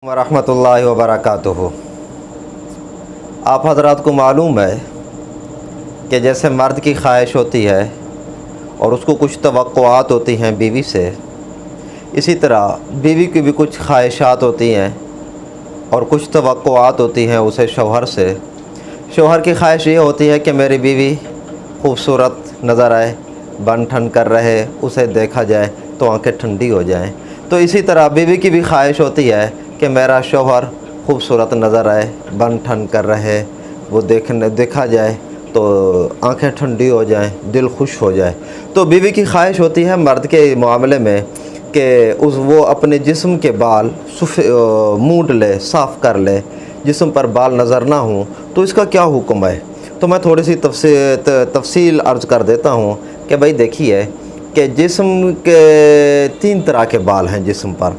वरहमतुल्लाहि वबरकातुहू। आप हज़रात को मालूम है कि जैसे मर्द की ख्वाहिश होती है और उसको कुछ तवक्कुआत होती हैं बीवी से, इसी तरह बीवी की भी कुछ ख्वाहिशात होती हैं और कुछ तवक्कुआत होती हैं उसे शौहर से। शौहर की ख्वाहिश ये होती है कि मेरी बीवी खूबसूरत नज़र आए, बन ठन कर रहे, उसे देखा जाए तो आंखें ठंडी हो जाएं। तो इसी तरह बीवी की भी ख्वाहिश होती है कि मेरा शौहर खूबसूरत नज़र आए, बन ठन कर रहे, वो देखा जाए तो आंखें ठंडी हो जाएं, दिल खुश हो जाए। तो बीवी की ख्वाहिश होती है मर्द के मामले में कि वो अपने जिस्म के बाल मूड ले, साफ़ कर ले, जिस्म पर बाल नज़र ना हों। तो इसका क्या हुक्म है? तो मैं थोड़ी सी तफसील अर्ज़ कर देता हूँ कि भाई देखिए कि जिस्म के 3 तरह के बाल हैं जिस्म पर।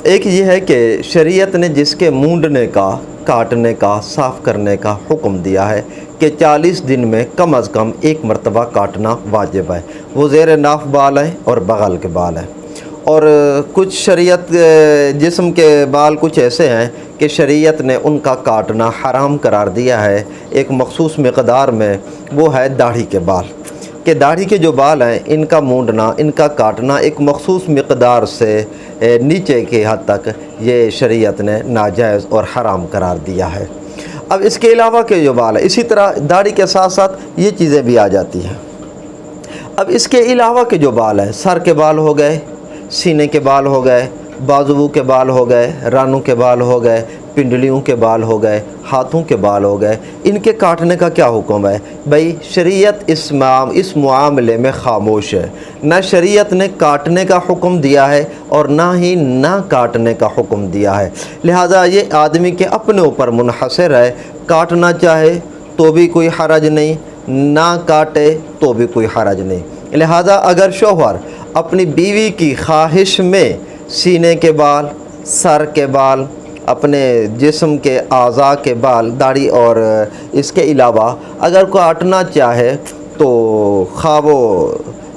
एक ये है कि शरीयत ने जिसके मूंडने का, काटने का, साफ़ करने का हुक्म दिया है कि 40 दिन में कम अज़ कम 1 मरतबा काटना वाजिब है। वो ज़ेर नाफ बाल हैं और बगल के बाल हैं। और कुछ शरीयत जिस्म के बाल कुछ ऐसे हैं कि शरीयत ने उनका काटना हराम करार दिया है एक मखसूस मक़दार में। वो है दाढ़ी के बाल, कि दाढ़ी के जो बाल हैं इनका मूंडना, इनका काटना एक मखसूस मक़दार से नीचे के हद तक ये शरीयत ने नाजायज़ और हराम करार दिया है। अब इसके अलावा के जो बाल हैं, इसी तरह दाढ़ी के साथ साथ ये चीज़ें भी आ जाती हैं। अब इसके अलावा के जो बाल हैं, सर के बाल हो गए, सीने के बाल हो गए, बाजुओं के बाल हो गए, रानों के बाल हो गए, पिंडलियों के बाल हो गए, हाथों के बाल हो गए, इनके काटने का क्या हुक्म है? भाई शरीयत इस मामले में खामोश है। ना शरीयत ने काटने का हुक्म दिया है और ना ही ना काटने का हुक्म दिया है। लिहाजा ये आदमी के अपने ऊपर मुनहसर है। काटना चाहे तो भी कोई हरज नहीं, ना काटे तो भी कोई हरज नहीं। लिहाजा अगर शौहर अपनी बीवी की ख्वाहिश में सीने के बाल, सर के बाल, अपने जिस्म के आज़ा के बाल, दाढ़ी और इसके अलावा अगर काटना चाहे तो खा वो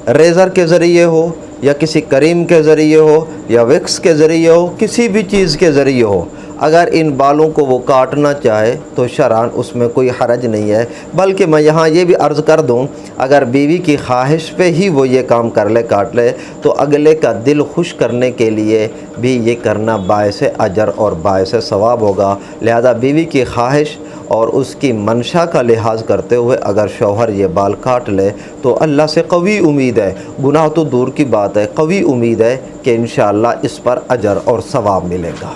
रेज़र के ज़रिए हो या किसी करीम के ज़रिए हो या विक्स के ज़रिए हो, किसी भी चीज़ के ज़रिए हो, अगर इन बालों को वो काटना चाहे तो शरअन उसमें कोई हरज नहीं है। बल्कि मैं यहाँ ये भी अर्ज़ कर दूँ, अगर बीवी की ख्वाहिश पे ही वो ये काम कर ले, काट ले, तो अगले का दिल खुश करने के लिए भी ये करना बायस अजर और बायस सवाब होगा। लिहाजा बीवी की ख्वाहिश और उसकी मंशा का लिहाज करते हुए अगर शौहर ये बाल काट ले तो अल्लाह से कवी उम्मीद है, गुनाह तो दूर की बात है, कवी उम्मीद है कि इंशाअल्लाह इस पर अजर और सवाब मिलेगा।